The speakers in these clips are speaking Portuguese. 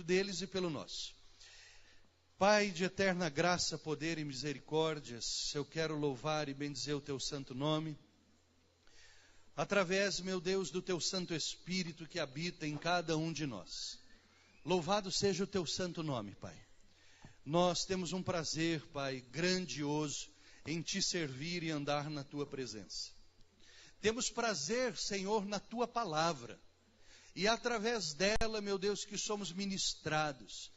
fruto deles e pelo nosso. Pai de eterna graça, poder e misericórdias, eu quero louvar e bendizer o teu santo nome, através, meu Deus, do teu Santo Espírito que habita em cada um de nós. Louvado seja o teu santo nome, Pai. Nós temos um prazer, Pai, grandioso em te servir e andar na tua presença. Temos prazer, Senhor, na tua palavra. E através dela, meu Deus, que somos ministrados.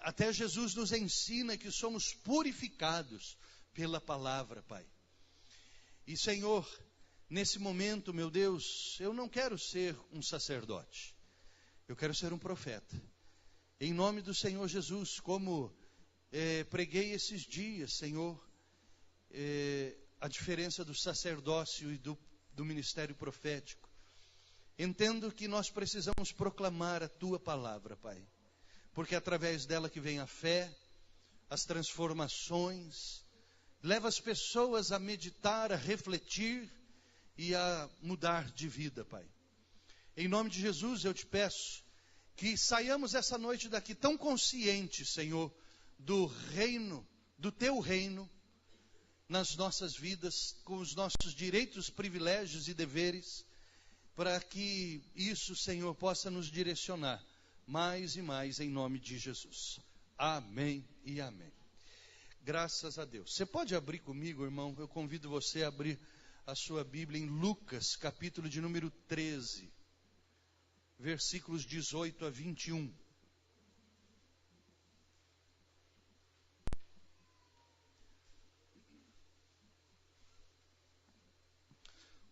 Até Jesus nos ensina que somos purificados pela palavra, Pai. E, Senhor, nesse momento, meu Deus, eu não quero ser um sacerdote. Eu quero ser um profeta. Em nome do Senhor Jesus, como preguei esses dias, Senhor, a diferença do sacerdócio e do ministério profético. Entendo que nós precisamos proclamar a tua palavra, Pai. Porque é através dela que vem a fé, as transformações, leva as pessoas a meditar, a refletir e a mudar de vida, Pai. Em nome de Jesus eu te peço que saiamos essa noite daqui tão conscientes, Senhor, do reino, do teu reino, nas nossas vidas, com os nossos direitos, privilégios e deveres, para que isso, Senhor, possa nos direcionar mais e mais em nome de Jesus. Amém e amém. Graças a Deus. Você pode abrir comigo, irmão? Eu convido você a abrir a sua Bíblia em Lucas, capítulo de número 13, versículos 18 a 21.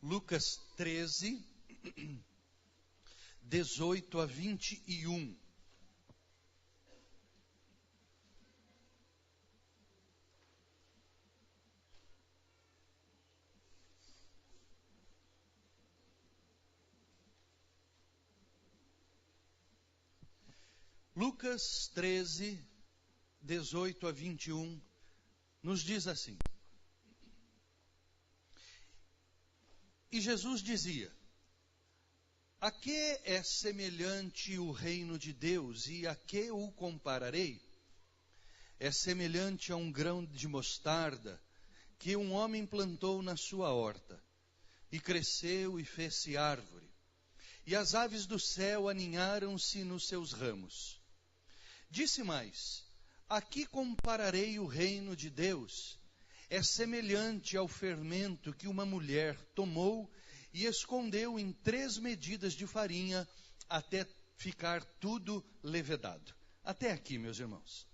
Lucas 13, 18 a 21. Lucas 13, 18 a 21, nos diz assim: E Jesus dizia: a que é semelhante o reino de Deus e a que o compararei? É semelhante a um grão de mostarda que um homem plantou na sua horta, e cresceu e fez-se árvore, e as aves do céu aninharam-se nos seus ramos. Disse mais: a que compararei o reino de Deus? É semelhante ao fermento que uma mulher tomou e escondeu em 3 medidas de farinha até ficar tudo levedado. Até aqui, meus irmãos.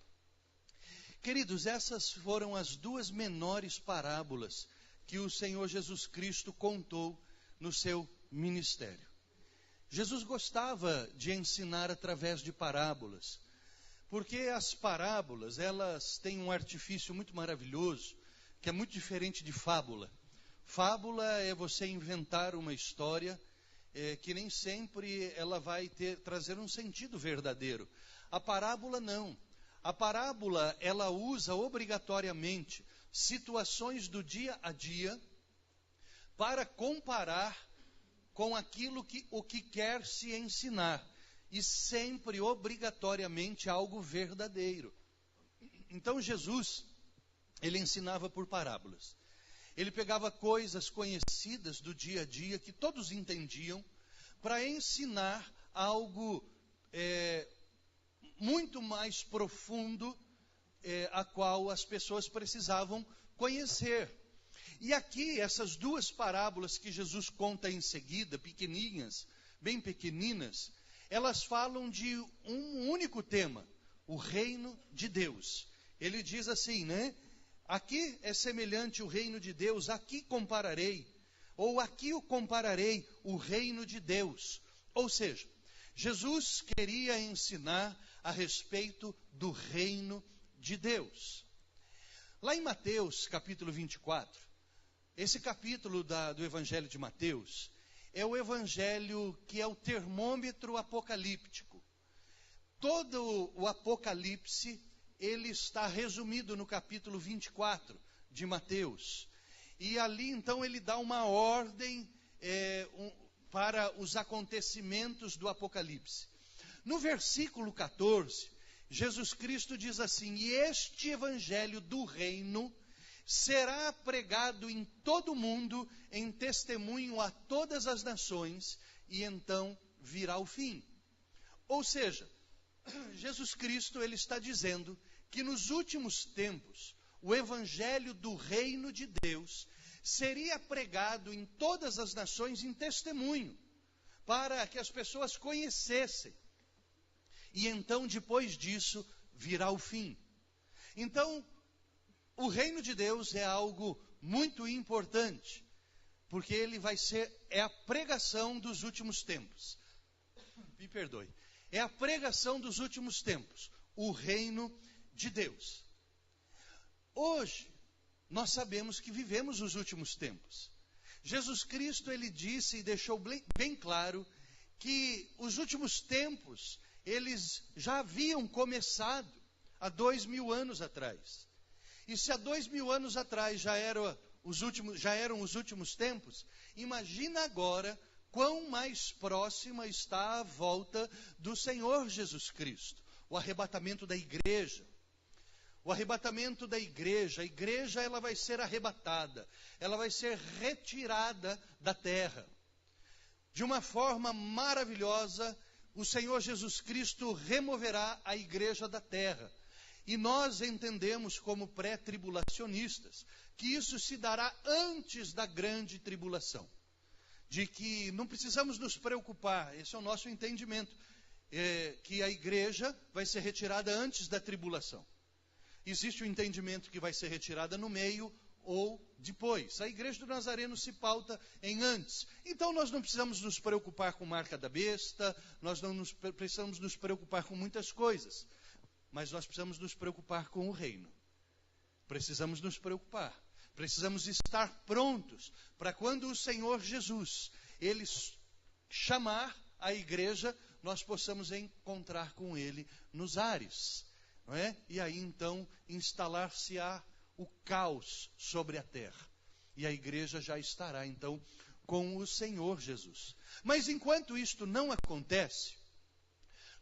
Queridos, essas foram as 2 menores parábolas que o Senhor Jesus Cristo contou no seu ministério. Jesus gostava de ensinar através de parábolas, porque as parábolas, elas têm um artifício muito maravilhoso, que é muito diferente de fábula. Fábula é você inventar uma história que nem sempre ela vai trazer um sentido verdadeiro. A parábola não. A parábola, ela usa obrigatoriamente situações do dia a dia para comparar com aquilo o que quer se ensinar. E sempre, obrigatoriamente, algo verdadeiro. Então Jesus, ele ensinava por parábolas. Ele pegava coisas conhecidas do dia a dia, que todos entendiam, para ensinar algo muito mais profundo, a qual as pessoas precisavam conhecer. E aqui, essas 2 parábolas que Jesus conta em seguida, pequeninhas, bem pequeninas, elas falam de um único tema, o reino de Deus. Ele diz assim, né? Aqui é semelhante o reino de Deus, aqui compararei, ou aqui o compararei, o reino de Deus. Ou seja, Jesus queria ensinar a respeito do reino de Deus. Lá em Mateus, capítulo 24, esse capítulo do Evangelho de Mateus, é o Evangelho que é o termômetro apocalíptico. Todo o Apocalipse, ele está resumido no capítulo 24 de Mateus. E ali, então, ele dá uma ordem para os acontecimentos do Apocalipse. No versículo 14, Jesus Cristo diz assim: e este evangelho do reino será pregado em todo o mundo em testemunho a todas as nações, e então virá o fim. Ou seja, Jesus Cristo ele está dizendo que nos últimos tempos o evangelho do reino de Deus seria pregado em todas as nações em testemunho, para que as pessoas conhecessem. E então, depois disso, virá o fim. Então, o reino de Deus é algo muito importante, porque ele é a pregação dos últimos tempos. Me perdoe. É a pregação dos últimos tempos, o reino de Deus. Hoje, nós sabemos que vivemos os últimos tempos. Jesus Cristo, ele disse e deixou bem claro que os últimos tempos, eles já haviam começado há 2000 anos atrás. E se há 2000 anos atrás já eram os últimos tempos, imagina agora quão mais próxima está a volta do Senhor Jesus Cristo, o arrebatamento da igreja. O arrebatamento da igreja, a igreja ela vai ser arrebatada, ela vai ser retirada da terra. De uma forma maravilhosa, o Senhor Jesus Cristo removerá a igreja da terra. E nós entendemos como pré-tribulacionistas que isso se dará antes da grande tribulação. De que não precisamos nos preocupar, esse é o nosso entendimento, que a igreja vai ser retirada antes da tribulação. Existe o entendimento que vai ser retirada no meio ou depois. A igreja do Nazareno se pauta em antes. Então nós não precisamos nos preocupar com marca da besta, nós não precisamos nos preocupar com muitas coisas. Mas nós precisamos nos preocupar com o reino. Precisamos nos preocupar. Precisamos estar prontos para quando o Senhor Jesus, ele chamar a igreja, nós possamos encontrar com ele nos ares. Não é? E aí então instalar-se-á o caos sobre a terra. E a igreja já estará então com o Senhor Jesus. Mas enquanto isto não acontece,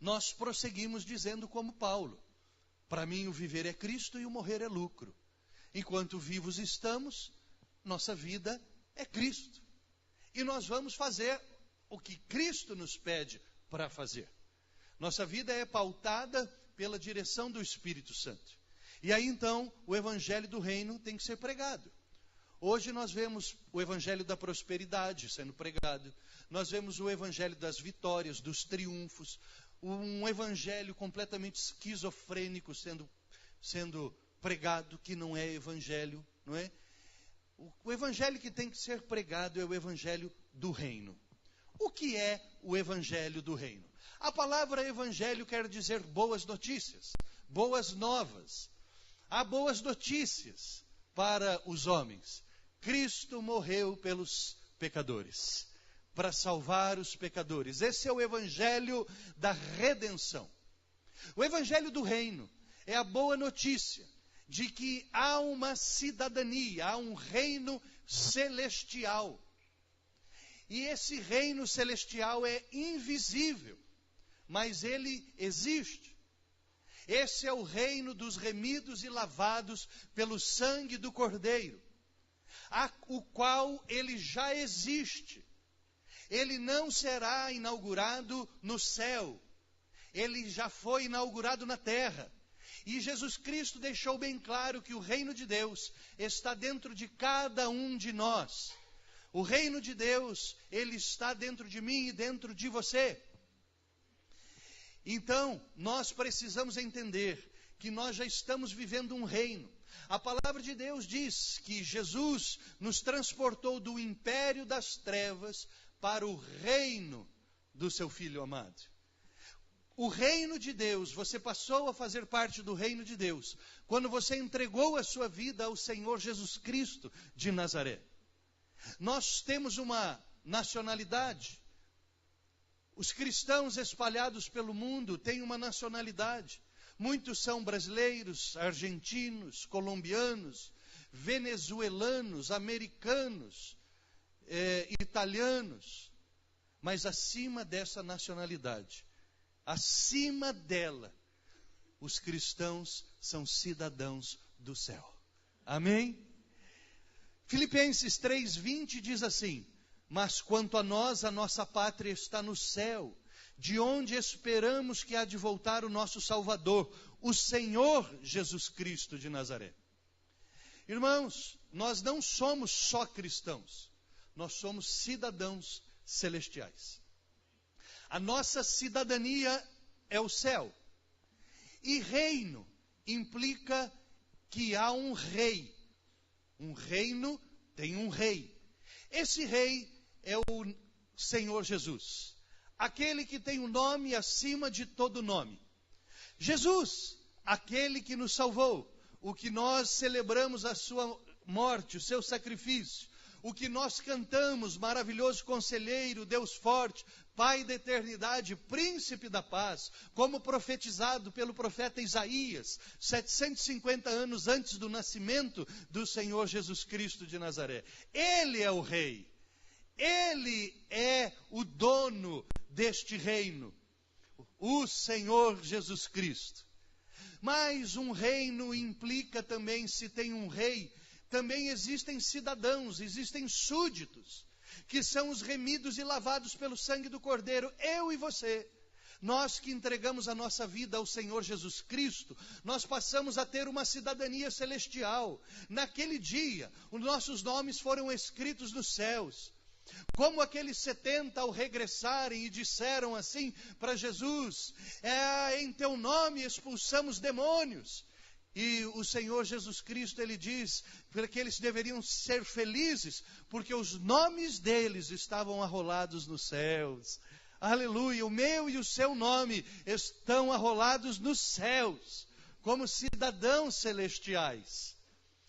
nós prosseguimos dizendo como Paulo: para mim o viver é Cristo e o morrer é lucro. Enquanto vivos estamos, nossa vida é Cristo. E nós vamos fazer o que Cristo nos pede para fazer. Nossa vida é pautada pela direção do Espírito Santo. E aí então o evangelho do reino tem que ser pregado. Hoje nós vemos o evangelho da prosperidade sendo pregado. Nós vemos o evangelho das vitórias, dos triunfos. Um evangelho completamente esquizofrênico sendo pregado, que não é evangelho, não é? O evangelho que tem que ser pregado é o evangelho do reino. O que é o evangelho do reino? A palavra evangelho quer dizer boas notícias, boas novas. Há boas notícias para os homens. Cristo morreu pelos pecadores, para salvar os pecadores. Esse é o evangelho da redenção. O evangelho do reino é a boa notícia de que há uma cidadania, há um reino celestial. E esse reino celestial é invisível, mas ele existe. Esse é o reino dos remidos e lavados pelo sangue do Cordeiro, o qual ele já existe. Ele não será inaugurado no céu, ele já foi inaugurado na terra. E Jesus Cristo deixou bem claro que o reino de Deus está dentro de cada um de nós. O reino de Deus, ele está dentro de mim e dentro de você. Então, nós precisamos entender que nós já estamos vivendo um reino. A palavra de Deus diz que Jesus nos transportou do império das trevas para o reino do seu Filho amado. O reino de Deus, você passou a fazer parte do reino de Deus quando você entregou a sua vida ao Senhor Jesus Cristo de Nazaré. Nós temos uma nacionalidade. Os cristãos espalhados pelo mundo têm uma nacionalidade. Muitos são brasileiros, argentinos, colombianos, venezuelanos, americanos, italianos. Mas acima dessa nacionalidade acima dela, os cristãos são cidadãos do céu. Amém? Filipenses 3:20 diz assim: mas quanto a nós, a nossa pátria está no céu, de onde esperamos que há de voltar o nosso Salvador, o Senhor Jesus Cristo de Nazaré. Irmãos, nós não somos só cristãos, nós somos cidadãos celestiais. A nossa cidadania é o céu. E reino implica que há um rei. Um reino tem um rei. Esse rei é o Senhor Jesus, aquele que tem o nome acima de todo nome. Jesus, aquele que nos salvou, o que nós celebramos a sua morte, o seu sacrifício, o que nós cantamos, maravilhoso conselheiro, Deus forte, Pai da eternidade, príncipe da paz, como profetizado pelo profeta Isaías, 750 anos antes do nascimento do Senhor Jesus Cristo de Nazaré. Ele é o rei, ele é o dono deste reino, o Senhor Jesus Cristo. Mas um reino implica também, se tem um rei, também existem cidadãos, existem súditos, que são os remidos e lavados pelo sangue do Cordeiro, eu e você. Nós que entregamos a nossa vida ao Senhor Jesus Cristo, nós passamos a ter uma cidadania celestial. Naquele dia, os nossos nomes foram escritos nos céus. Como aqueles 70 ao regressarem e disseram assim para Jesus: em teu nome expulsamos demônios. E o Senhor Jesus Cristo, ele diz que eles deveriam ser felizes, porque os nomes deles estavam arrolados nos céus. Aleluia, o meu e o seu nome estão arrolados nos céus, como cidadãos celestiais.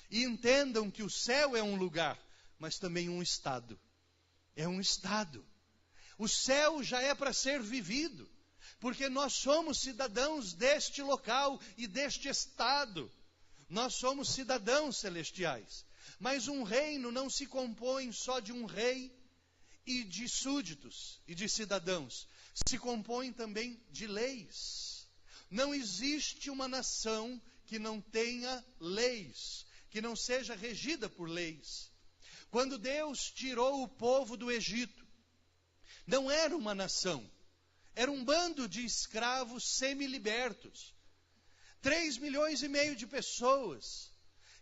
E entendam que o céu é um lugar, mas também um estado. É um estado. O céu já é para ser vivido, porque nós somos cidadãos deste local e deste estado. Nós somos cidadãos celestiais. Mas um reino não se compõe só de um rei e de súditos e de cidadãos. Se compõe também de leis. Não existe uma nação que não tenha leis, que não seja regida por leis. Quando Deus tirou o povo do Egito, não era uma nação, era um bando de escravos semi-libertos. 3,5 milhões de pessoas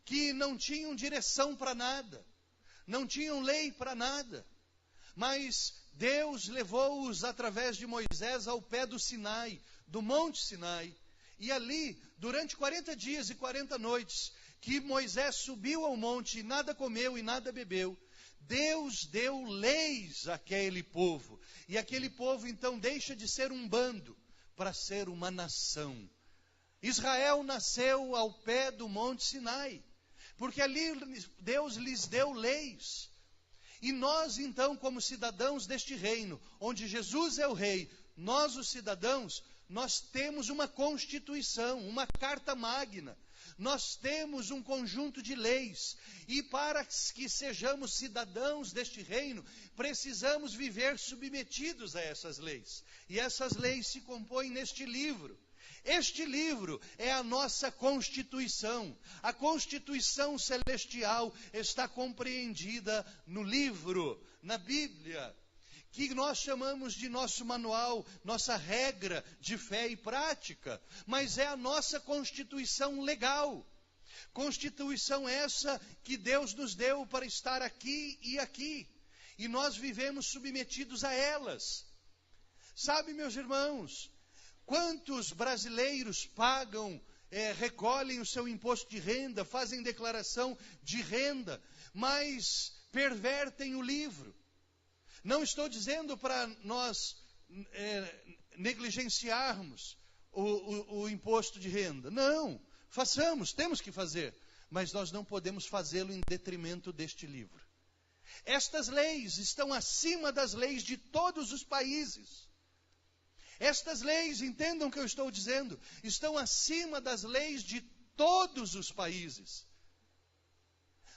que não tinham direção para nada, não tinham lei para nada. Mas Deus levou-os através de Moisés ao pé do Sinai, do Monte Sinai. E ali, durante 40 dias e 40 noites, que Moisés subiu ao monte e nada comeu e nada bebeu, Deus deu leis àquele povo. E aquele povo então deixa de ser um bando para ser uma nação. Israel nasceu ao pé do Monte Sinai, porque ali Deus lhes deu leis. E nós então, como cidadãos deste reino, onde Jesus é o rei, nós os cidadãos, nós temos uma constituição, uma carta magna. Nós temos um conjunto de leis, e para que sejamos cidadãos deste reino, precisamos viver submetidos a essas leis. E essas leis se compõem neste livro. Este livro é a nossa Constituição. A Constituição celestial está compreendida no livro, na Bíblia, que nós chamamos de nosso manual, nossa regra de fé e prática, mas é a nossa Constituição legal. Constituição essa que Deus nos deu para estar aqui e aqui, e nós vivemos submetidos a elas. Sabe, meus irmãos, quantos brasileiros pagam, recolhem o seu imposto de renda, fazem declaração de renda, mas pervertem o livro? Não estou dizendo para nós negligenciarmos o imposto de renda. Não, façamos, temos que fazer. Mas nós não podemos fazê-lo em detrimento deste livro. Estas leis estão acima das leis de todos os países. Estas leis, entendam o que eu estou dizendo, estão acima das leis de todos os países.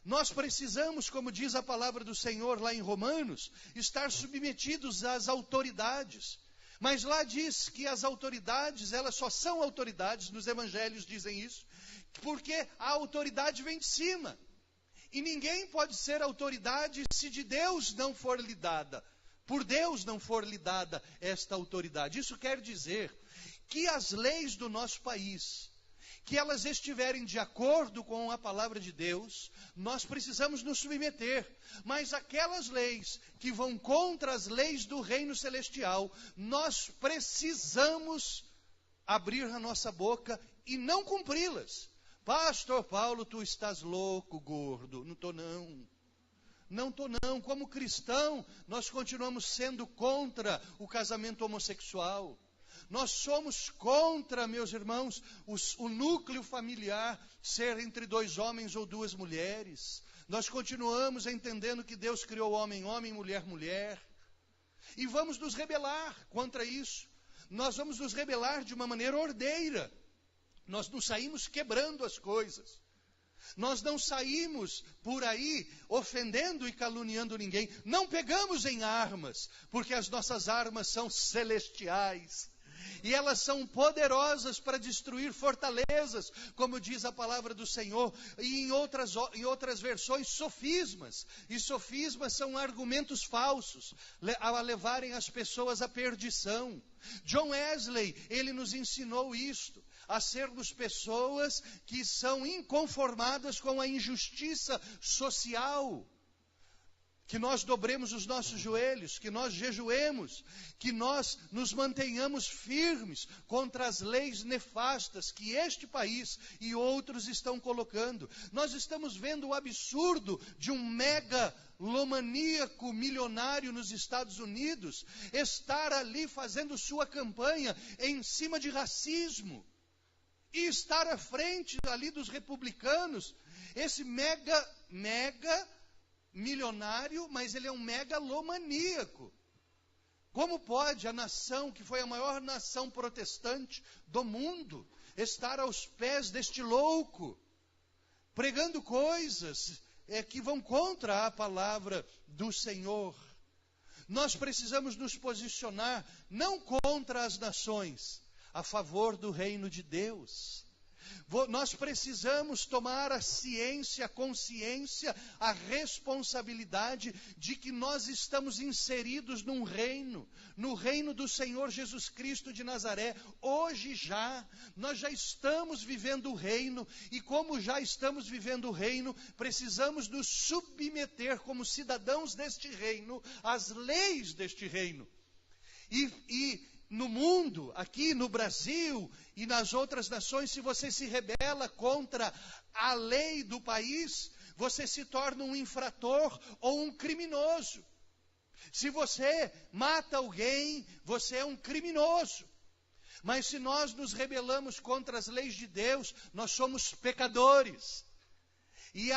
Nós precisamos, como diz a palavra do Senhor lá em Romanos, estar submetidos às autoridades. Mas lá diz que as autoridades, elas só são autoridades, nos evangelhos dizem isso, porque a autoridade vem de cima. E ninguém pode ser autoridade se de Deus não for lhe dada, por Deus não for lhe dada esta autoridade. Isso quer dizer que as leis do nosso país, que elas estiverem de acordo com a palavra de Deus, nós precisamos nos submeter. Mas aquelas leis que vão contra as leis do reino celestial, nós precisamos abrir a nossa boca e não cumpri-las. Pastor Paulo, tu estás louco, gordo. Não estou não. Não estou não. Como cristão, nós continuamos sendo contra o casamento homossexual. Nós somos contra, meus irmãos, o núcleo familiar ser entre 2 homens ou 2 mulheres. Nós continuamos entendendo que Deus criou homem, homem, mulher, mulher. E vamos nos rebelar contra isso. Nós vamos nos rebelar de uma maneira ordeira. Nós não saímos quebrando as coisas. Nós não saímos por aí ofendendo e caluniando ninguém. Não pegamos em armas, porque as nossas armas são celestiais. E elas são poderosas para destruir fortalezas, como diz a palavra do Senhor. E em outras versões, sofismas. E sofismas são argumentos falsos, a levarem as pessoas à perdição. John Wesley, ele nos ensinou isto, a sermos pessoas que são inconformadas com a injustiça social. Que nós dobremos os nossos joelhos, que nós jejuemos, que nós nos mantenhamos firmes contra as leis nefastas que este país e outros estão colocando. Nós estamos vendo o absurdo de um megalomaníaco milionário nos Estados Unidos estar ali fazendo sua campanha em cima de racismo e estar à frente ali dos republicanos. Esse mega milionário, mas ele é um megalomaníaco. Como pode a nação, que foi a maior nação protestante do mundo, estar aos pés deste louco, pregando coisas que vão contra a palavra do Senhor? Nós precisamos nos posicionar não contra as nações, a favor do reino de Deus. Nós precisamos tomar a ciência, a consciência, a responsabilidade de que nós estamos inseridos num reino, no reino do Senhor Jesus Cristo de Nazaré. Hoje nós já estamos vivendo o reino, e como já estamos vivendo o reino, precisamos nos submeter como cidadãos deste reino, às leis deste reino. E no mundo, aqui no Brasil e nas outras nações, se você se rebela contra a lei do país, você se torna um infrator ou um criminoso. Se você mata alguém, você é um criminoso. Mas se nós nos rebelamos contra as leis de Deus, nós somos pecadores. E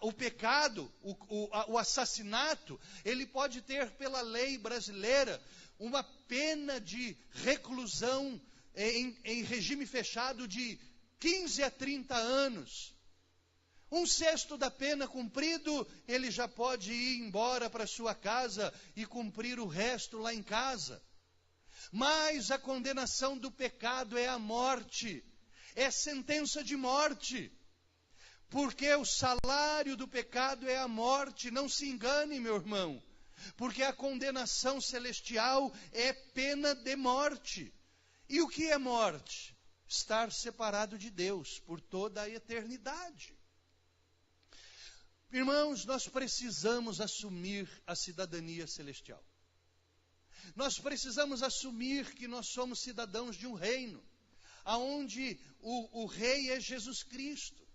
o pecado, o assassinato, ele pode ter pela lei brasileira uma pena de reclusão em regime fechado de 15 a 30 anos. 1/6 da pena cumprido, ele já pode ir embora para sua casa e cumprir o resto lá em casa. Mas a condenação do pecado é a morte, é sentença de morte. Porque o salário do pecado é a morte. Não se engane, meu irmão. Porque a condenação celestial é pena de morte. E o que é morte? Estar separado de Deus por toda a eternidade. Irmãos, nós precisamos assumir a cidadania celestial. Nós precisamos assumir que nós somos cidadãos de um reino, aonde o rei é Jesus Cristo.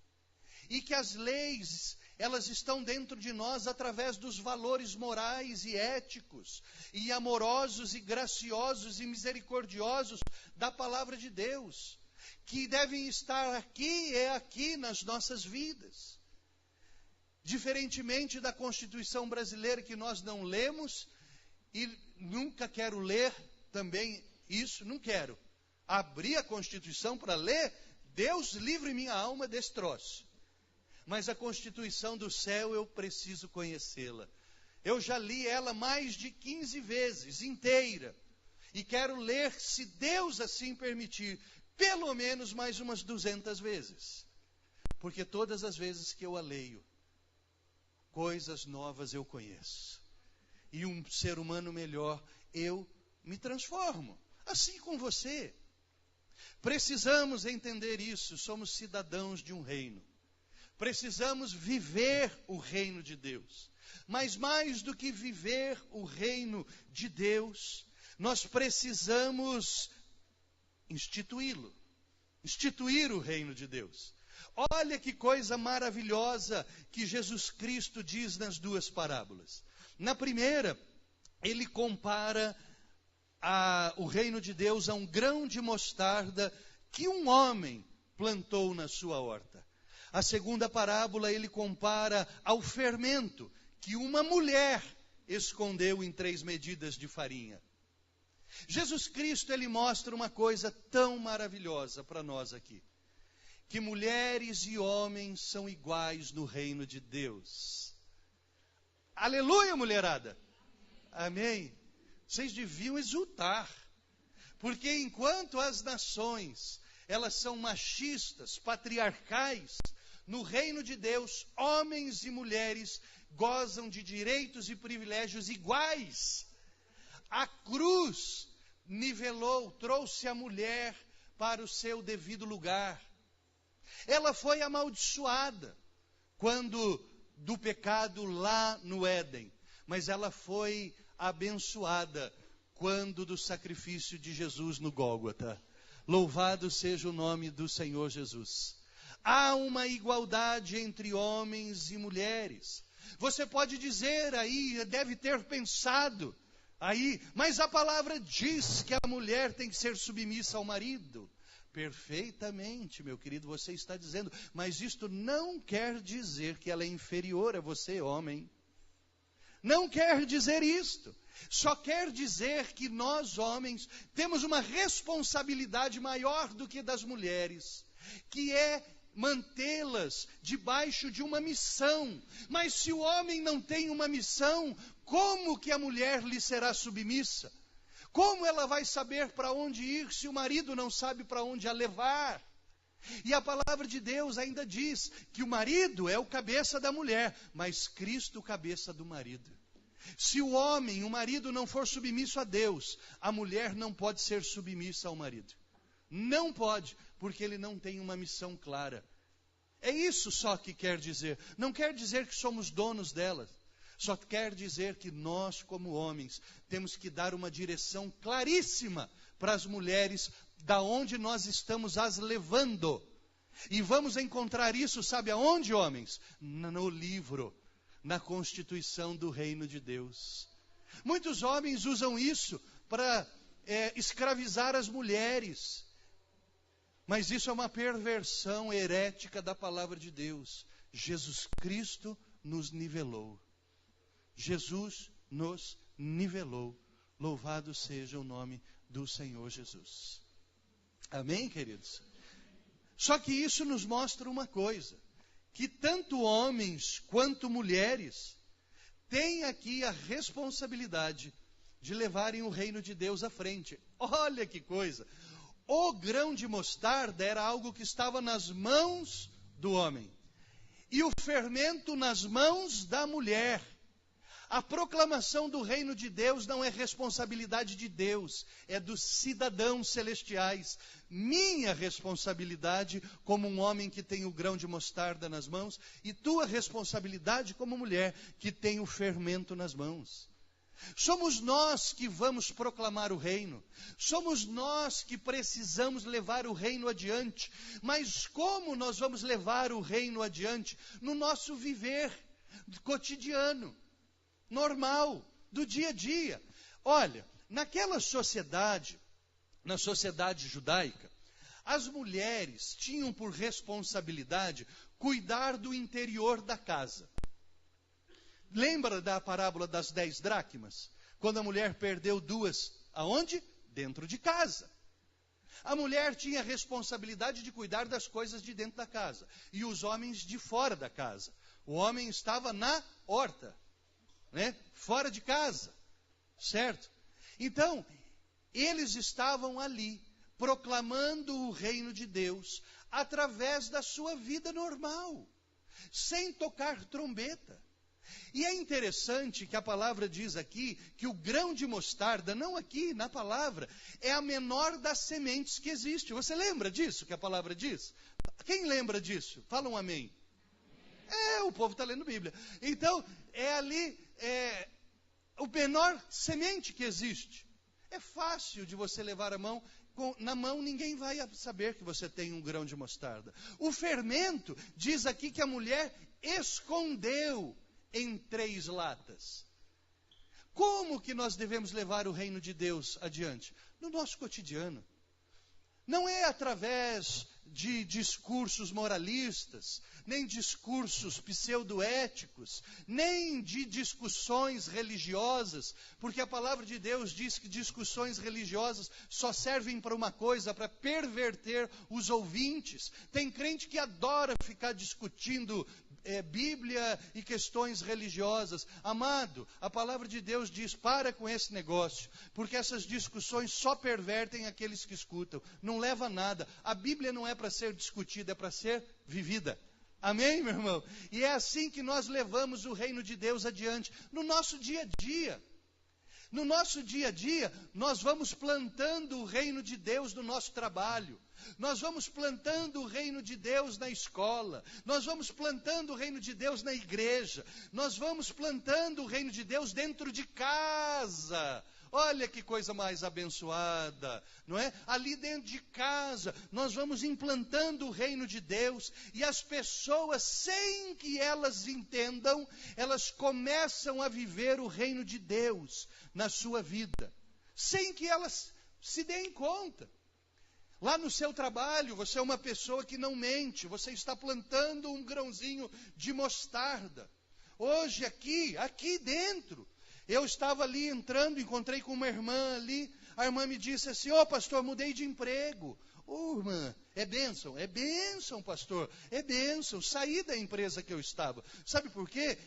E que as leis, elas estão dentro de nós através dos valores morais e éticos, e amorosos e graciosos e misericordiosos da palavra de Deus, que devem estar aqui nas nossas vidas. Diferentemente da Constituição brasileira, que nós não lemos, e nunca quero ler também isso, não quero abrir a Constituição para ler. Deus livre minha alma desse troço. Mas a Constituição do céu eu preciso conhecê-la. Eu já li ela mais de 15 vezes, inteira. E quero ler, se Deus assim permitir, pelo menos mais umas 200 vezes. Porque todas as vezes que eu a leio, coisas novas eu conheço. E um ser humano melhor eu me transformo. Assim com você. Precisamos entender isso. Somos cidadãos de um reino. Precisamos viver o reino de Deus. Mas mais do que viver o reino de Deus, nós precisamos instituí-lo. Instituir o reino de Deus. Olha que coisa maravilhosa que Jesus Cristo diz nas duas parábolas. Na primeira, ele compara o reino de Deus a um grão de mostarda que um homem plantou na sua horta. A segunda parábola ele compara ao fermento que uma mulher escondeu em 3 medidas de farinha. Jesus Cristo ele mostra uma coisa tão maravilhosa para nós aqui. Que mulheres e homens são iguais no reino de Deus. Aleluia, mulherada! Amém? Vocês deviam exultar. Porque enquanto as nações, elas são machistas, patriarcais, no reino de Deus, homens e mulheres gozam de direitos e privilégios iguais. A cruz nivelou, trouxe a mulher para o seu devido lugar. Ela foi amaldiçoada quando do pecado lá no Éden, mas ela foi abençoada quando do sacrifício de Jesus no Gólgota. Louvado seja o nome do Senhor Jesus. Há uma igualdade entre homens e mulheres. Você pode dizer aí, deve ter pensado aí, mas a palavra diz que a mulher tem que ser submissa ao marido. Perfeitamente, meu querido, você está dizendo, mas isto não quer dizer que ela é inferior a você, homem. Não quer dizer isto. Só quer dizer que nós, homens, temos uma responsabilidade maior do que das mulheres, que é mantê-las debaixo de uma missão. Mas se o homem não tem uma missão, como que a mulher lhe será submissa? Como ela vai saber para onde ir se o marido não sabe para onde a levar? E a palavra de Deus ainda diz que o marido é o cabeça da mulher, mas Cristo o cabeça do marido. Se o homem, o marido, não for submisso a Deus, a mulher não pode ser submissa ao marido. Não pode, porque ele não tem uma missão clara. É isso só que quer dizer. Não quer dizer que somos donos delas. Só quer dizer que nós, como homens, temos que dar uma direção claríssima para as mulheres, da onde nós estamos as levando. E vamos encontrar isso, sabe aonde, homens? No livro, na Constituição do Reino de Deus. Muitos homens usam isso para escravizar as mulheres. Mas isso é uma perversão herética da palavra de Deus. Jesus Cristo nos nivelou. Jesus nos nivelou. Louvado seja o nome do Senhor Jesus. Amém, queridos? Só que isso nos mostra uma coisa, que tanto homens quanto mulheres têm aqui a responsabilidade de levarem o reino de Deus à frente. Olha que coisa! O grão de mostarda era algo que estava nas mãos do homem, e o fermento nas mãos da mulher. A proclamação do reino de Deus não é responsabilidade de Deus, é dos cidadãos celestiais. Minha responsabilidade como um homem que tem o grão de mostarda nas mãos, e tua responsabilidade como mulher que tem o fermento nas mãos. Somos nós que vamos proclamar o reino. Somos nós que precisamos levar o reino adiante. Mas como nós vamos levar o reino adiante? No nosso viver cotidiano, normal, do dia a dia. Olha, naquela sociedade, na sociedade judaica, as mulheres tinham por responsabilidade cuidar do interior da casa. Lembra da parábola das 10 dracmas? Quando a mulher perdeu 2, aonde? Dentro de casa. A mulher tinha a responsabilidade de cuidar das coisas de dentro da casa, e os homens de fora da casa. O homem estava na horta, fora de casa, certo? Então, Eles estavam ali, proclamando o reino de Deus, através da sua vida normal, sem tocar trombeta. E é interessante que a palavra diz aqui, que o grão de mostarda, não aqui, na palavra, é a menor das sementes que existe. Você lembra disso que a palavra diz? Quem lembra disso? Fala um amém. O povo está lendo Bíblia. Então, é ali, o menor semente que existe. É fácil de você levar a mão, na mão ninguém vai saber que você tem um grão de mostarda. O fermento, diz aqui que a mulher escondeu em 3 latas. Como que nós devemos levar o reino de Deus adiante? No nosso cotidiano. Não é através de discursos moralistas, nem discursos pseudoéticos, nem de discussões religiosas, porque a palavra de Deus diz que discussões religiosas só servem para uma coisa, para perverter os ouvintes. Tem crente que adora ficar discutindo Bíblia e questões religiosas. Amado, a palavra de Deus diz, para com esse negócio, porque essas discussões só pervertem aqueles que escutam, não leva a nada. A Bíblia não é para ser discutida, é para ser vivida. Amém, meu irmão? E é assim que nós levamos o reino de Deus adiante, no nosso dia a dia. No nosso dia a dia, nós vamos plantando o reino de Deus no nosso trabalho. Nós vamos plantando o reino de Deus na escola. Nós vamos plantando o reino de Deus na igreja. Nós vamos plantando o reino de Deus dentro de casa. Olha que coisa mais abençoada, não é? Ali dentro de casa, nós vamos implantando o reino de Deus, e as pessoas, sem que elas entendam, elas começam a viver o reino de Deus na sua vida, sem que elas se deem conta. Lá no seu trabalho, você é uma pessoa que não mente, você está plantando um grãozinho de mostarda. Hoje aqui dentro, eu estava ali entrando, encontrei com uma irmã ali, a irmã me disse assim, pastor, mudei de emprego. Irmã, é bênção, pastor, é bênção, saí da empresa que eu estava. Sabe por quê?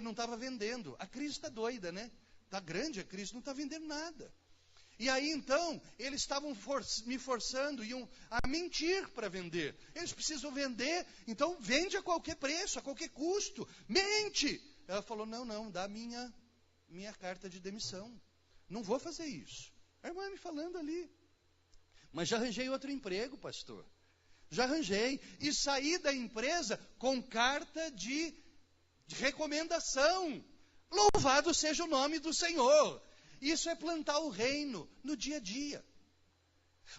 Não estava vendendo. A crise está doida, né? Está grande a crise, não está vendendo nada. E aí então, eles estavam me forçando a mentir para vender. Eles precisam vender, então vende a qualquer preço, a qualquer custo, mente. Ela falou, não, dá minha carta de demissão. Não vou fazer isso. A irmã me falando ali. Mas já arranjei outro emprego, pastor. Já arranjei. E saí da empresa com carta de recomendação. Louvado seja o nome do Senhor. Isso é plantar o reino no dia a dia.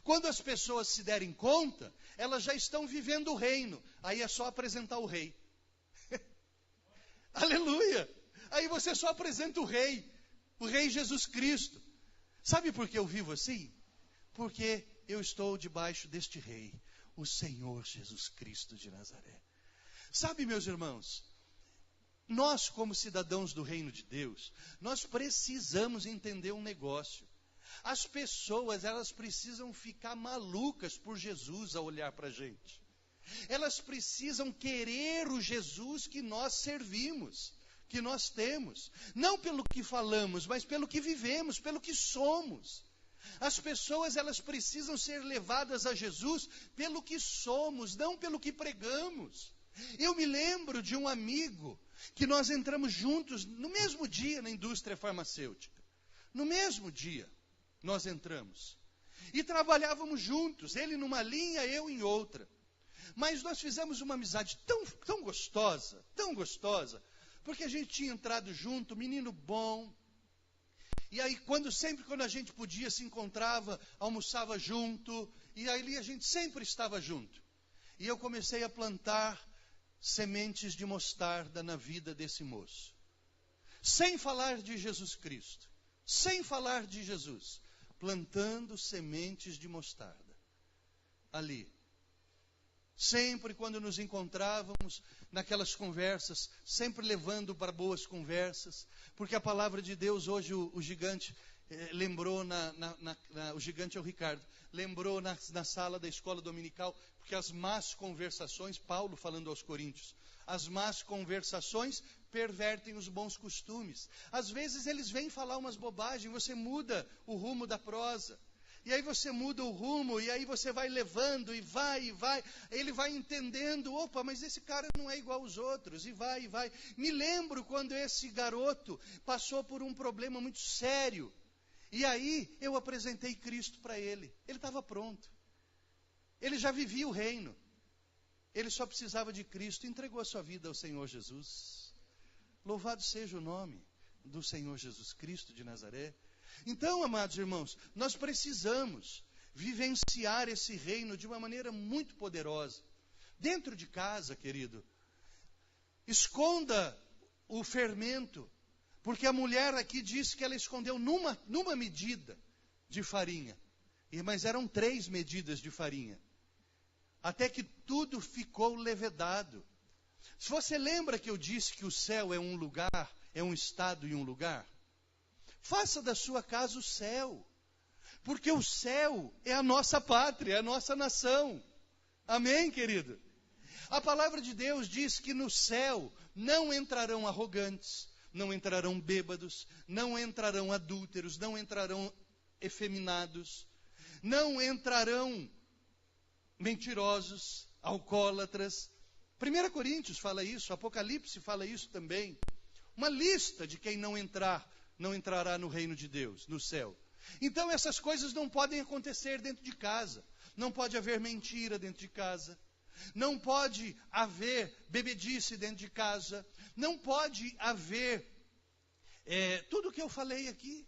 Quando as pessoas se derem conta, elas já estão vivendo o reino. Aí é só apresentar o rei. Aleluia! Aí você só apresenta o rei Jesus Cristo. Sabe por que eu vivo assim? Porque eu estou debaixo deste rei, o Senhor Jesus Cristo de Nazaré. Sabe, meus irmãos, nós como cidadãos do reino de Deus, nós precisamos entender um negócio. As pessoas, elas precisam ficar malucas por Jesus ao olhar para a gente. Elas precisam querer o Jesus que nós servimos, que nós temos. Não pelo que falamos, mas pelo que vivemos, pelo que somos. As pessoas, elas precisam ser levadas a Jesus pelo que somos, não pelo que pregamos. Eu me lembro de um amigo que nós entramos juntos no mesmo dia na indústria farmacêutica. No mesmo dia nós entramos. E trabalhávamos juntos, ele numa linha, eu em outra. Mas nós fizemos uma amizade tão gostosa, porque a gente tinha entrado junto, menino bom. E aí sempre quando a gente podia, se encontrava, almoçava junto, e aí a gente sempre estava junto. E eu comecei a plantar sementes de mostarda na vida desse moço. Sem falar de Jesus Cristo, sem falar de Jesus, plantando sementes de mostarda. Ali. Sempre quando nos encontrávamos naquelas conversas, sempre levando para boas conversas, porque a palavra de Deus hoje o gigante lembrou, o gigante é o Ricardo, lembrou na sala da escola dominical, porque as más conversações, Paulo falando aos Coríntios, as más conversações pervertem os bons costumes. Às vezes eles vêm falar umas bobagens, você muda o rumo da prosa. E aí você muda o rumo, e aí você vai levando, e vai. Ele vai entendendo, opa, mas esse cara não é igual aos outros, e vai. Me lembro quando esse garoto passou por um problema muito sério. E aí eu apresentei Cristo para ele. Ele estava pronto. Ele já vivia o reino. Ele só precisava de Cristo, entregou a sua vida ao Senhor Jesus. Louvado seja o nome do Senhor Jesus Cristo de Nazaré. Então, amados irmãos, nós precisamos vivenciar esse reino de uma maneira muito poderosa. Dentro de casa, querido, esconda o fermento, porque a mulher aqui disse que ela escondeu numa medida de farinha, mas eram 3 medidas de farinha, até que tudo ficou levedado. Se você lembra que eu disse que o céu é um lugar, é um estado e um lugar, faça da sua casa o céu, porque o céu é a nossa pátria, é a nossa nação. Amém, querido? A palavra de Deus diz que no céu não entrarão arrogantes, não entrarão bêbados, não entrarão adúlteros, não entrarão efeminados, não entrarão mentirosos, alcoólatras. 1 Coríntios fala isso, Apocalipse fala isso também. Uma lista de quem não entrará no reino de Deus, no céu. Então essas coisas não podem acontecer dentro de casa. Não pode haver mentira dentro de casa. Não pode haver bebedice dentro de casa. Não pode haver tudo o que eu falei aqui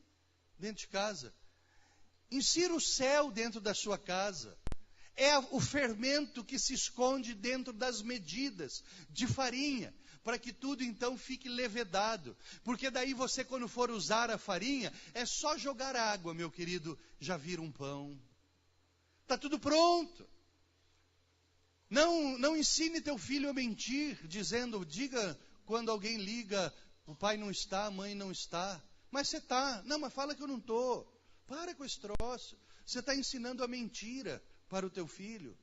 dentro de casa. Insira o céu dentro da sua casa. É o fermento que se esconde dentro das medidas de farinha, para que tudo então fique levedado. Porque daí você, quando for usar a farinha, é só jogar água, meu querido, já vira um pão. Está tudo pronto. Não ensine teu filho a mentir, diga quando alguém liga, o pai não está, a mãe não está. Mas você está. Não, mas fala que eu não estou. Para com esse troço. Você está ensinando a mentira para o teu filho,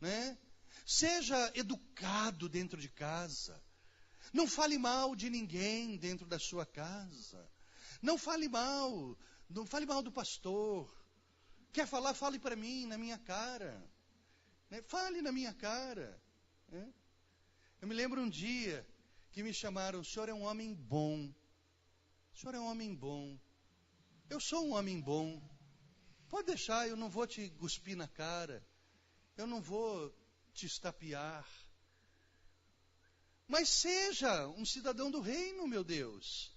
né? Seja educado dentro de casa. Não fale mal de ninguém dentro da sua casa. Não fale mal do pastor. Quer falar? Fale para mim, na minha cara. Né? Fale na minha cara. Né? Eu me lembro um dia que me chamaram, o senhor é um homem bom. O senhor é um homem bom. Eu sou um homem bom. Pode deixar, eu não vou te cuspir na cara. Eu não vou te estapear. Mas seja um cidadão do reino, meu Deus.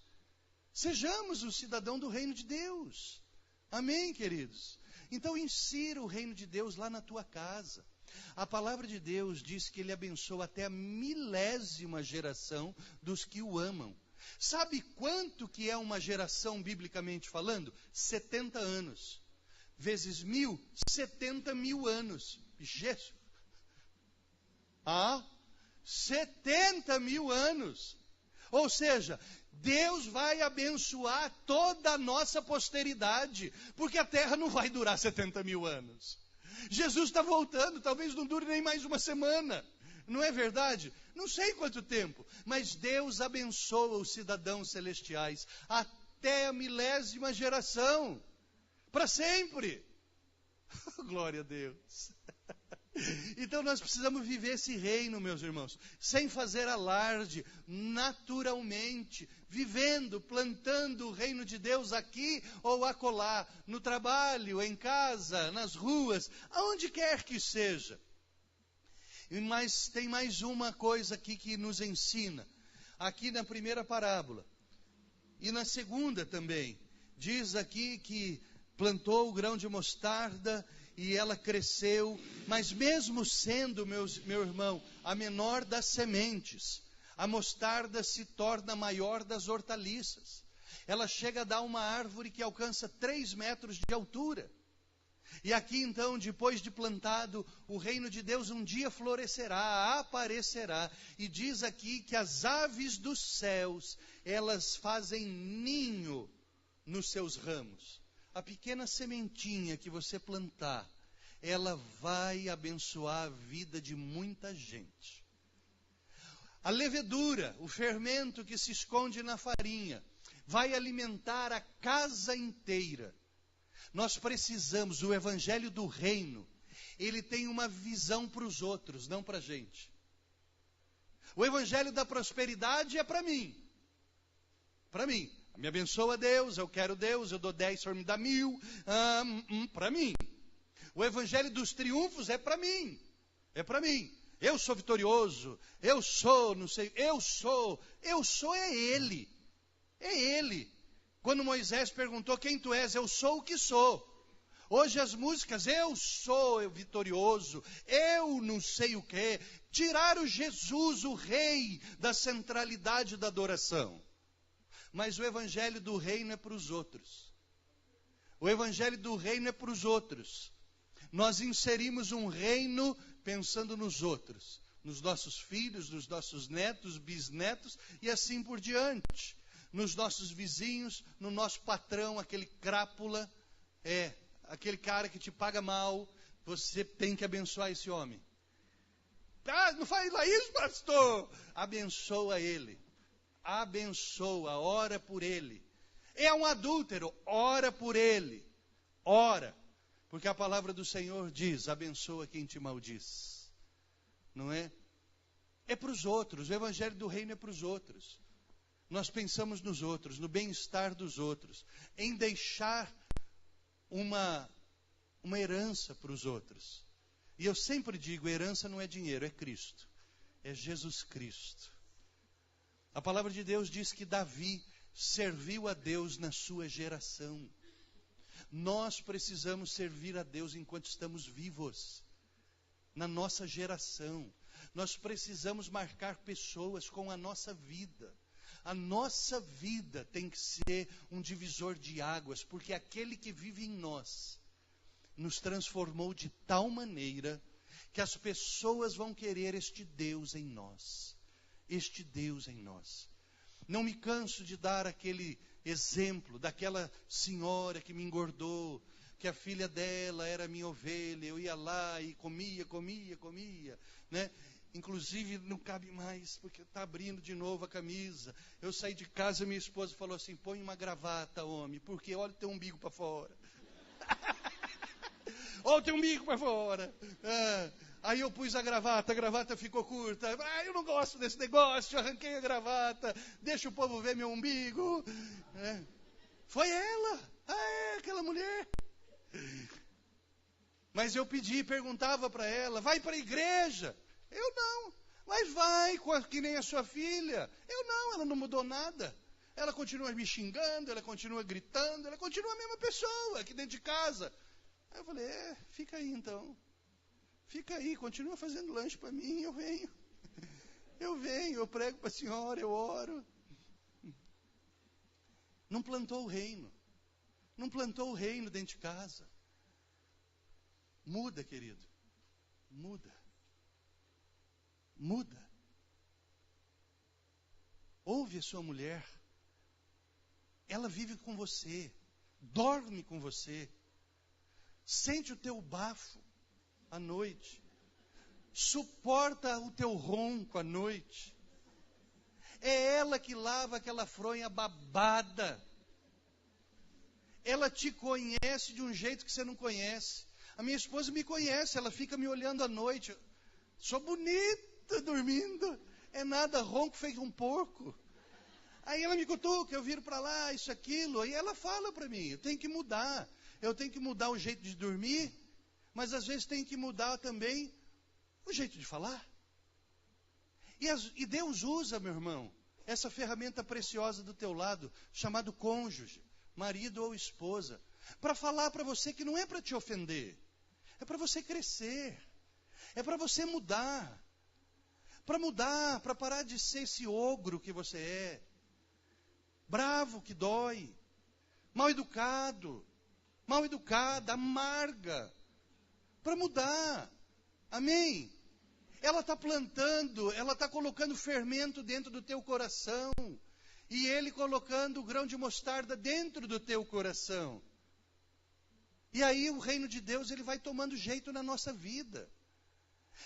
Sejamos um cidadão do reino de Deus. Amém, queridos? Então insira o reino de Deus lá na tua casa. A palavra de Deus diz que Ele abençoa até a 1000ª geração dos que o amam. Sabe quanto que é uma geração, biblicamente falando? 70 anos. Vezes 1000, 70 mil anos. Jesus. 70 mil anos. Ou seja, Deus vai abençoar toda a nossa posteridade, porque a terra não vai durar 70 mil anos. Jesus está voltando, talvez não dure nem mais uma semana. Não é verdade? Não sei quanto tempo, mas Deus abençoa os cidadãos celestiais até a 1000ª geração. Para sempre. Glória a Deus. Então nós precisamos viver esse reino, meus irmãos, sem fazer alarde, naturalmente, vivendo, plantando o reino de Deus aqui ou acolá, no trabalho, em casa, nas ruas, aonde quer que seja. Mas tem mais uma coisa aqui que nos ensina, aqui na primeira parábola, e na segunda também, diz aqui que plantou o grão de mostarda e ela cresceu, mas mesmo sendo, meu irmão, a menor das sementes, a mostarda se torna a maior das hortaliças. Ela chega a dar uma árvore que alcança 3 metros de altura. E aqui então, depois de plantado, o reino de Deus um dia florescerá, aparecerá. E diz aqui que as aves dos céus, elas fazem ninho nos seus ramos. A pequena sementinha que você plantar, ela vai abençoar a vida de muita gente. A levedura, o fermento que se esconde na farinha, vai alimentar a casa inteira. Nós precisamos, o evangelho do reino, ele tem uma visão para os outros, não para a gente. O evangelho da prosperidade é para mim. Para mim. Me abençoa Deus, eu quero Deus, eu dou 10, o Senhor me dá 1000. Para mim. O evangelho dos triunfos é para mim. É para mim. Eu sou vitorioso, eu sou, não sei, eu sou é Ele. É Ele. Quando Moisés perguntou quem tu és, eu sou o que sou. Hoje as músicas, eu sou vitorioso, eu não sei o que. Tiraram Jesus, o rei, da centralidade da adoração. Mas o evangelho do reino é para os outros. O evangelho do reino é para os outros. Nós inserimos um reino pensando nos outros, nos nossos filhos, nos nossos netos, bisnetos e assim por diante. Nos nossos vizinhos, no nosso patrão, aquele crápula, aquele cara que te paga mal, você tem que abençoar esse homem. Ah, não faz lá isso, pastor! Abençoa ele. Abençoa, ora por ele. É um adúltero, ora por ele. Ora. Porque a palavra do Senhor diz, abençoa quem te maldiz. Não é? É para os outros, o evangelho do reino é para os outros. Nós pensamos nos outros, no bem-estar dos outros, em deixar uma herança para os outros. E eu sempre digo, herança não é dinheiro, é Cristo. É Jesus Cristo. A palavra de Deus diz que Davi serviu a Deus na sua geração. Nós precisamos servir a Deus enquanto estamos vivos, na nossa geração. Nós precisamos marcar pessoas com a nossa vida. A nossa vida tem que ser um divisor de águas, porque aquele que vive em nós nos transformou de tal maneira que as pessoas vão querer este Deus em nós. Este Deus em nós. Não me canso de dar aquele exemplo daquela senhora que me engordou, que a filha dela era minha ovelha, eu ia lá e comia, né? Inclusive não cabe mais, porque está abrindo de novo a camisa. Eu saí de casa, minha esposa falou assim, põe uma gravata, homem, porque olha o teu umbigo para fora. Olha o teu umbigo para fora. Aí eu pus a gravata ficou curta. Eu não gosto desse negócio, arranquei a gravata, deixa o povo ver meu umbigo. Foi ela, aquela mulher. Mas eu perguntava para ela, vai para a igreja? Eu não, mas vai, que nem a sua filha. Eu não, ela não mudou nada. Ela continua me xingando, ela continua gritando, ela continua a mesma pessoa aqui dentro de casa. Aí eu falei, fica aí então. Fica aí, continua fazendo lanche para mim, eu venho. Eu prego para a senhora, eu oro. Não plantou o reino. Não plantou o reino dentro de casa. Muda, querido. Muda. Ouve a sua mulher. Ela vive com você. Dorme com você. Sente o teu bafo à noite. Suporta o teu ronco à noite. É ela que lava aquela fronha babada. Ela te conhece de um jeito que você não conhece. A minha esposa me conhece, ela fica me olhando à noite. Sou bonita dormindo. É nada, ronco feito um porco. Aí ela me cutuca, eu viro para lá, isso, aquilo. Aí ela fala para mim, eu tenho que mudar. Eu tenho que mudar o jeito de dormir, mas às vezes tem que mudar também o jeito de falar. E Deus usa, meu irmão, essa ferramenta preciosa do teu lado, chamado cônjuge, marido ou esposa, para falar para você que não é para te ofender, é para você crescer, é para você mudar, para parar de ser esse ogro que você é, bravo que dói, mal educada, amarga, para mudar. Amém? Ela está plantando, ela está colocando fermento dentro do teu coração, e ele colocando o grão de mostarda dentro do teu coração. E aí o reino de Deus, ele vai tomando jeito na nossa vida.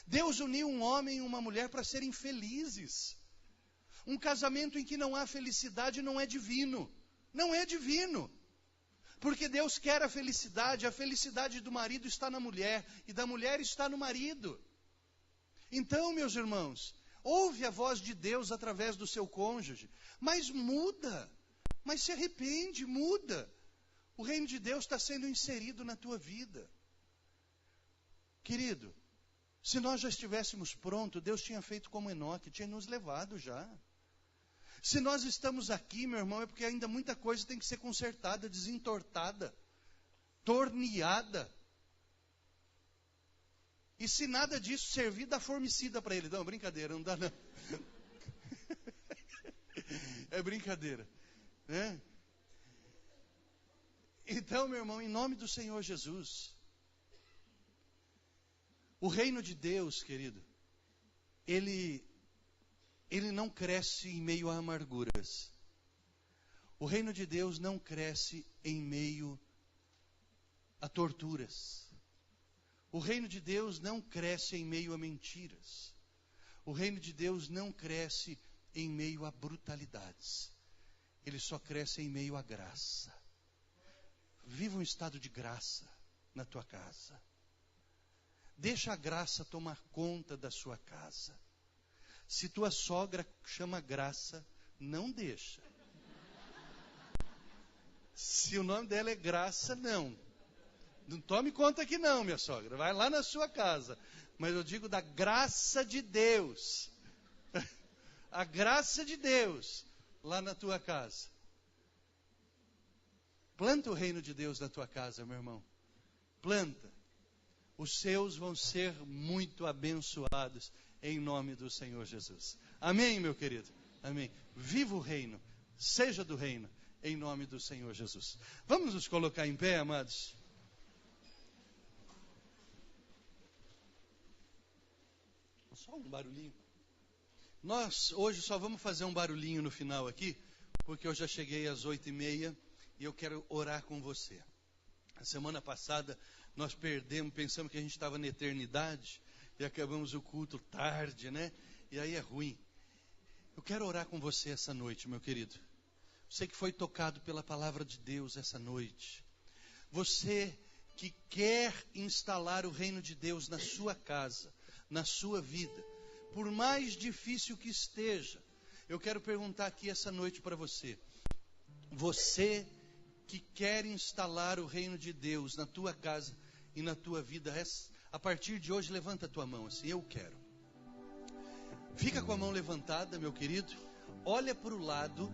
Deus uniu um homem e uma mulher para serem felizes. Um casamento em que não há felicidade não é divino. Não é divino. Porque Deus quer a felicidade do marido está na mulher, e da mulher está no marido. Então, meus irmãos, ouve a voz de Deus através do seu cônjuge, mas muda, mas se arrepende, muda. O reino de Deus está sendo inserido na tua vida. Querido, se nós já estivéssemos prontos, Deus tinha feito como Enoque, tinha nos levado já. Se nós estamos aqui, meu irmão, é porque ainda muita coisa tem que ser consertada, desentortada, torneada. E se nada disso servir, dá formicida para ele. Não, brincadeira, não dá não. É brincadeira, né? Então, meu irmão, em nome do Senhor Jesus, o reino de Deus, querido, ele não cresce em meio a amarguras. O reino de Deus não cresce em meio a torturas. O reino de Deus não cresce em meio a mentiras. O reino de Deus não cresce em meio a brutalidades. Ele só cresce em meio à graça. Viva um estado de graça na tua casa. Deixa a graça tomar conta da sua casa. Se tua sogra chama graça, não deixa. Se o nome dela é Graça, não. Não tome conta aqui não, minha sogra. Vai lá na sua casa. Mas eu digo da graça de Deus. A graça de Deus lá na tua casa. Planta o reino de Deus na tua casa, meu irmão. Planta. Os seus vão ser muito abençoados em nome do Senhor Jesus. Amém, meu querido? Amém. Viva o reino. Seja do reino em nome do Senhor Jesus. Vamos nos colocar em pé, amados? Só um barulhinho. Nós hoje só vamos fazer um barulhinho no final aqui, porque eu já cheguei às 8h30 e eu quero orar com você. A semana passada nós pensamos que a gente estava na eternidade e acabamos o culto tarde, né? E aí é ruim. Eu quero orar com você essa noite, meu querido. Você que foi tocado pela palavra de Deus essa noite. Você que quer instalar o reino de Deus na sua casa, na sua vida, por mais difícil que esteja, eu quero perguntar aqui essa noite para você. Você que quer instalar o reino de Deus na tua casa e na tua vida, a partir de hoje levanta a tua mão assim, eu quero. Fica com a mão levantada, meu querido, olha para o lado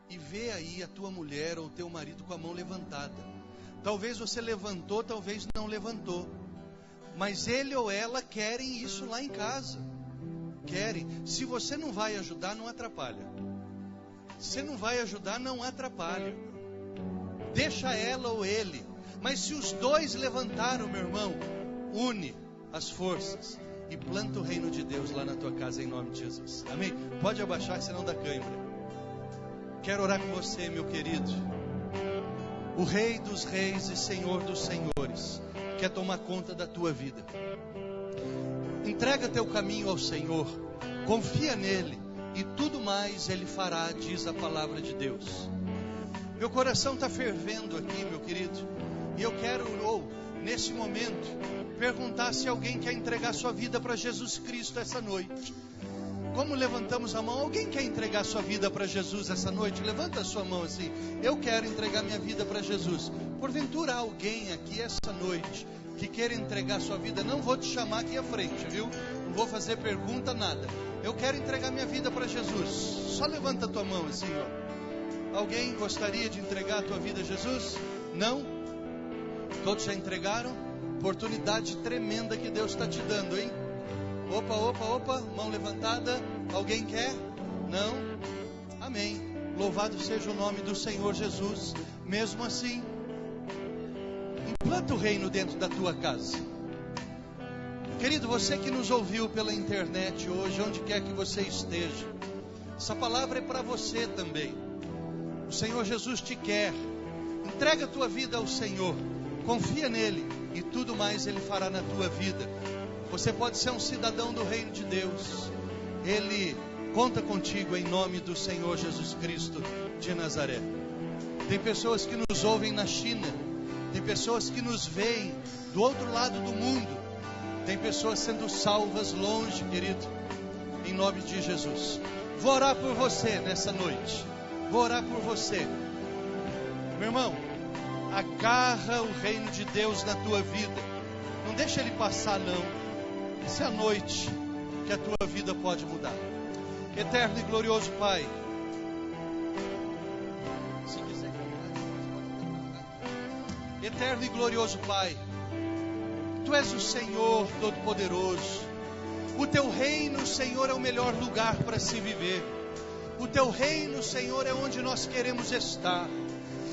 e vê aí a tua mulher ou o teu marido com a mão levantada. Talvez você levantou, talvez não levantou, mas ele ou ela querem isso lá em casa. Querem. Se você não vai ajudar, não atrapalha. Se não vai ajudar, não atrapalha. Deixa ela ou ele. Mas se os dois levantaram, meu irmão, une as forças e planta o reino de Deus lá na tua casa em nome de Jesus. Amém? Pode abaixar, senão dá cãibra. Quero orar com você, meu querido. O Rei dos Reis e Senhor dos Senhores quer tomar conta da tua vida. Entrega teu caminho ao Senhor, confia nele e tudo mais ele fará, diz a palavra de Deus. Meu coração está fervendo aqui, meu querido, e eu quero, nesse momento, perguntar se alguém quer entregar sua vida para Jesus Cristo essa noite. Como levantamos a mão, alguém quer entregar sua vida para Jesus essa noite? Levanta a sua mão assim, eu quero entregar minha vida para Jesus. Porventura há alguém aqui essa noite que queira entregar sua vida, não vou te chamar aqui à frente, viu? Não vou fazer pergunta, nada. Eu quero entregar minha vida para Jesus. Só levanta a tua mão assim, ó. Alguém gostaria de entregar a tua vida a Jesus? Não? Todos já entregaram? Oportunidade tremenda que Deus está te dando, hein? Opa, mão levantada. Alguém quer? Não? Amém. Louvado seja o nome do Senhor Jesus. Mesmo assim, implanta o reino dentro da tua casa. Querido, você que nos ouviu pela internet hoje, onde quer que você esteja, essa palavra é para você também. O Senhor Jesus te quer. Entrega a tua vida ao Senhor, confia nele e tudo mais ele fará na tua vida. Você pode ser um cidadão do reino de Deus. Ele conta contigo em nome do Senhor Jesus Cristo de Nazaré. Tem pessoas que nos ouvem na China. Tem pessoas que nos veem do outro lado do mundo. Tem pessoas sendo salvas longe, querido. Em nome de Jesus. Vou orar por você nessa noite. Vou orar por você. Meu irmão, agarra o reino de Deus na tua vida. Não deixa ele passar, não. Essa é a noite que a tua vida pode mudar. Eterno e glorioso Pai, se quiser, eterno e glorioso Pai, Tu és o Senhor Todo-Poderoso. O Teu reino, Senhor, é o melhor lugar para se viver. O Teu reino, Senhor, é onde nós queremos estar.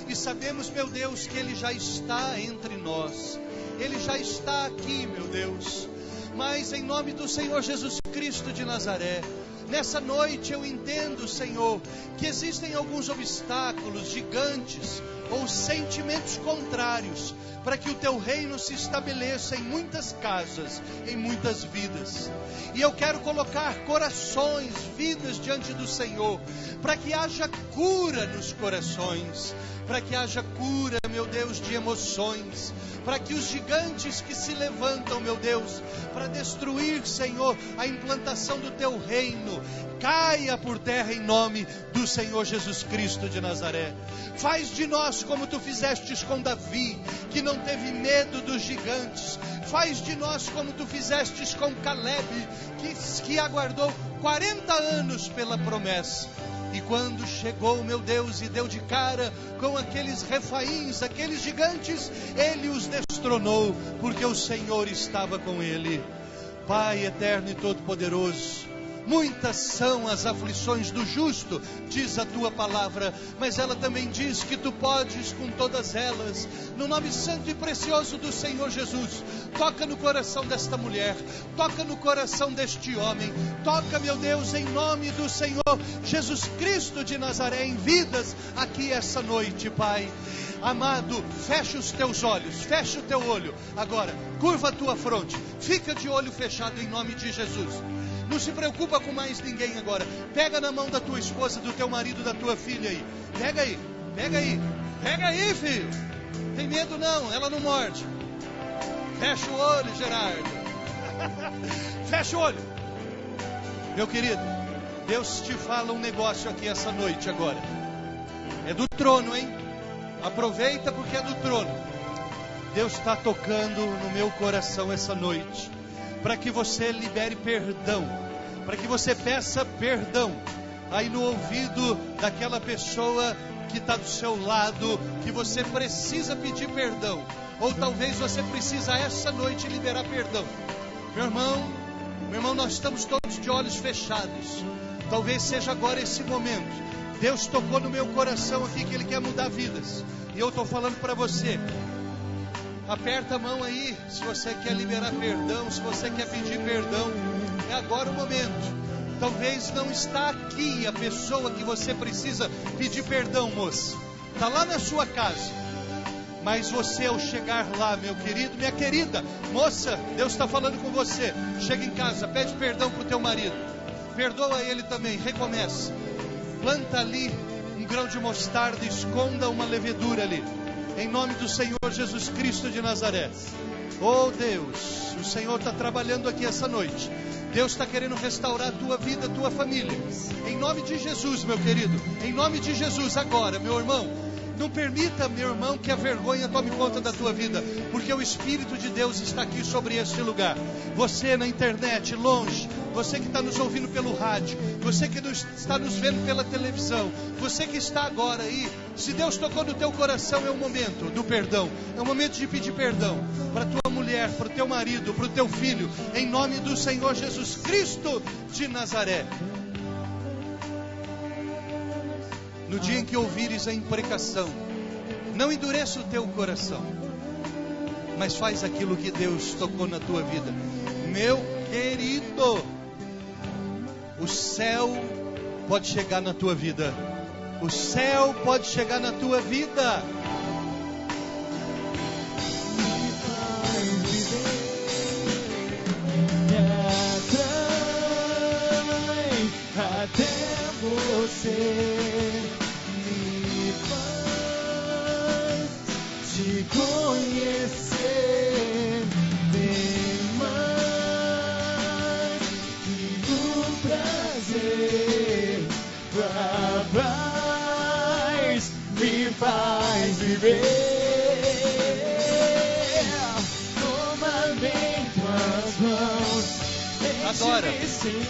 E sabemos, meu Deus, que Ele já está entre nós. Ele já está aqui, meu Deus. Mas em nome do Senhor Jesus Cristo de Nazaré, nessa noite eu entendo, Senhor, que existem alguns obstáculos gigantes ou sentimentos contrários para que o Teu reino se estabeleça em muitas casas, em muitas vidas. E eu quero colocar corações, vidas diante do Senhor, para que haja cura nos corações, para que haja cura, meu Deus, de emoções, para que os gigantes que se levantam, meu Deus, para destruir, Senhor, a implantação do Teu reino, caia por terra em nome do Senhor Jesus Cristo de Nazaré. Faz de nós como Tu fizestes com Davi, que não teve medo dos gigantes. Faz de nós como Tu fizestes com Caleb, que aguardou 40 anos pela promessa. E quando chegou, meu Deus, e deu de cara com aqueles refaíns, aqueles gigantes, ele os destronou, porque o Senhor estava com ele. Pai eterno e todo-poderoso, muitas são as aflições do justo, diz a Tua palavra, mas ela também diz que Tu podes com todas elas. No nome santo e precioso do Senhor Jesus, toca no coração desta mulher, toca no coração deste homem, toca, meu Deus, em nome do Senhor Jesus Cristo de Nazaré, em vidas aqui essa noite, Pai. Amado, fecha os teus olhos, fecha o teu olho, agora, curva a tua fronte, fica de olho fechado em nome de Jesus. Não se preocupa com mais ninguém agora. Pega na mão da tua esposa, do teu marido, da tua filha aí. Pega aí, pega aí, pega aí, filho. Tem medo não, ela não morde. Fecha o olho, Gerardo. Fecha o olho. Meu querido, Deus te fala um negócio aqui essa noite agora. É do trono, hein? Aproveita porque é do trono. Deus está tocando no meu coração essa noite, para que você libere perdão, para que você peça perdão aí no ouvido daquela pessoa que está do seu lado, que você precisa pedir perdão, ou talvez você precisa essa noite liberar perdão. Meu irmão, nós estamos todos de olhos fechados. Talvez seja agora esse momento. Deus tocou no meu coração aqui que Ele quer mudar vidas, e eu estou falando para você. Aperta a mão aí, se você quer liberar perdão, se você quer pedir perdão, é agora o momento. Talvez não está aqui a pessoa que você precisa pedir perdão, moça. Está lá na sua casa. Mas você, ao chegar lá, meu querido, minha querida, moça, Deus está falando com você. Chega em casa, pede perdão para o teu marido. Perdoa ele também, recomeça. Planta ali um grão de mostarda, esconda uma levedura ali. Em nome do Senhor Jesus Cristo de Nazaré. Oh Deus, o Senhor está trabalhando aqui essa noite. Deus está querendo restaurar a tua vida, a tua família. Em nome de Jesus, meu querido. Em nome de Jesus, agora, meu irmão. Não permita, meu irmão, que a vergonha tome conta da tua vida, porque o Espírito de Deus está aqui sobre este lugar. Você na internet, longe, você que está nos ouvindo pelo rádio, você que está nos vendo pela televisão, você que está agora aí, se Deus tocou no teu coração, é o momento do perdão, é o momento de pedir perdão para tua mulher, para o teu marido, para o teu filho, em nome do Senhor Jesus Cristo de Nazaré. No dia em que ouvires a imprecação, não endureça o teu coração, mas faz aquilo que Deus tocou na tua vida. Meu querido, o céu pode chegar na tua vida. O céu pode chegar na tua vida. Até você. viver. Toma-me em tuas mãos.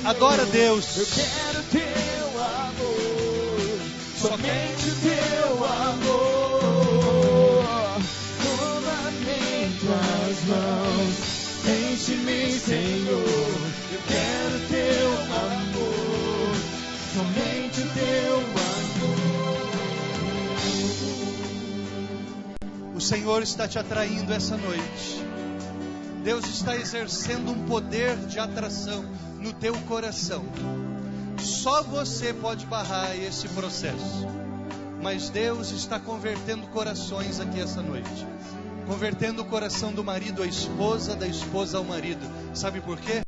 Adora Deus. Eu quero teu amor, somente o teu amor. Toma-me em tuas mãos, enche-me, Senhor. Eu quero teu amor, somente o teu amor. O Senhor está te atraindo essa noite. Deus está exercendo um poder de atração no teu coração. Só você pode barrar esse processo. Mas Deus está convertendo corações aqui essa noite. Convertendo o coração do marido à esposa, da esposa ao marido. Sabe por quê?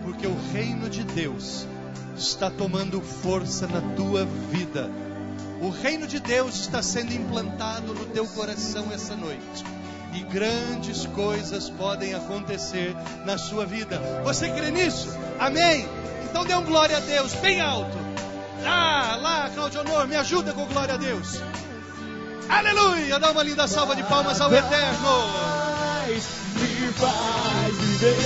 Porque o reino de Deus está tomando força na tua vida. O reino de Deus está sendo implantado no teu coração essa noite. E grandes coisas podem acontecer na sua vida. Você crê nisso? Amém? Então dê um glória a Deus bem alto. Lá, Claudio Honor, me ajuda com glória a Deus. Aleluia! Dá uma linda salva de palmas ao Eterno. Me faz viver.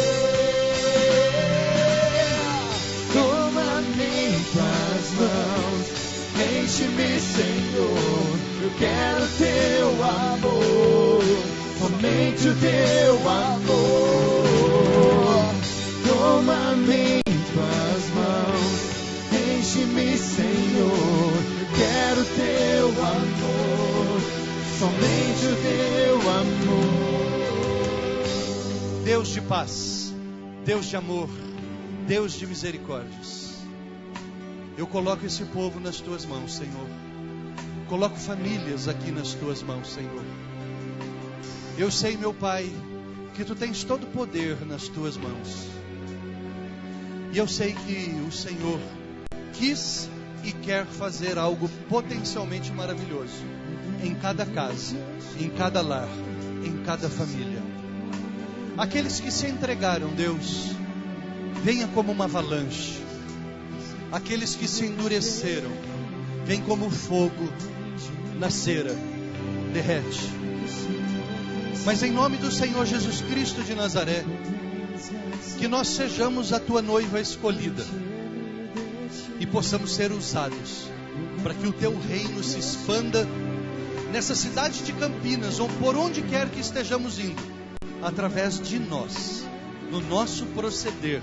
Toma-me em tuas mãos, enche-me, Senhor. Eu quero teu amor, somente o teu amor. Toma-me em tuas mãos, enche-me, Senhor. Eu quero teu amor, somente o teu amor. Deus de paz, Deus de amor, Deus de misericórdias. Eu coloco esse povo nas tuas mãos, Senhor. Coloco famílias aqui nas tuas mãos, Senhor. Eu sei, meu Pai, que tu tens todo o poder nas tuas mãos. E eu sei que o Senhor quis e quer fazer algo potencialmente maravilhoso em cada casa, em cada lar, em cada família. Aqueles que se entregaram, Deus, venha como uma avalanche. Aqueles que se endureceram, vem como fogo na cera, derrete. Mas em nome do Senhor Jesus Cristo de Nazaré, que nós sejamos a tua noiva escolhida e possamos ser usados para que o teu reino se expanda nessa cidade de Campinas, ou por onde quer que estejamos indo, através de nós, no nosso proceder,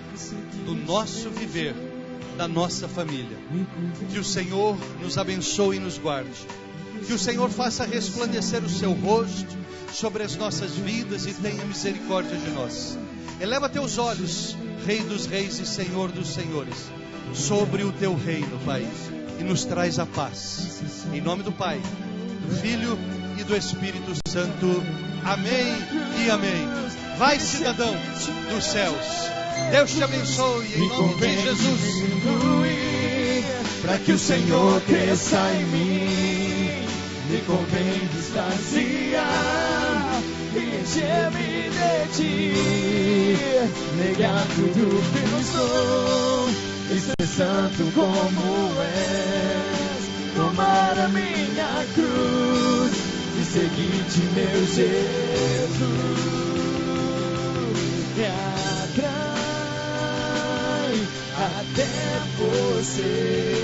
do nosso viver, da nossa família. Que o Senhor nos abençoe e nos guarde. Que o Senhor faça resplandecer o seu rosto sobre as nossas vidas e tenha misericórdia de nós. Eleva teus olhos, Rei dos reis e Senhor dos senhores, sobre o teu reino, Pai, e nos traz a paz. Em nome do Pai, do Filho e do Espírito Santo. Amém e amém. Vai, cidadão dos céus. Deus te abençoe em nome de Jesus. Para que o Senhor cresça em mim, me convém distanciar e encher-me de ti, negar tudo que eu sou e ser santo como és, tomar a minha cruz e seguir-te, meu Jesus. Me atrai até você.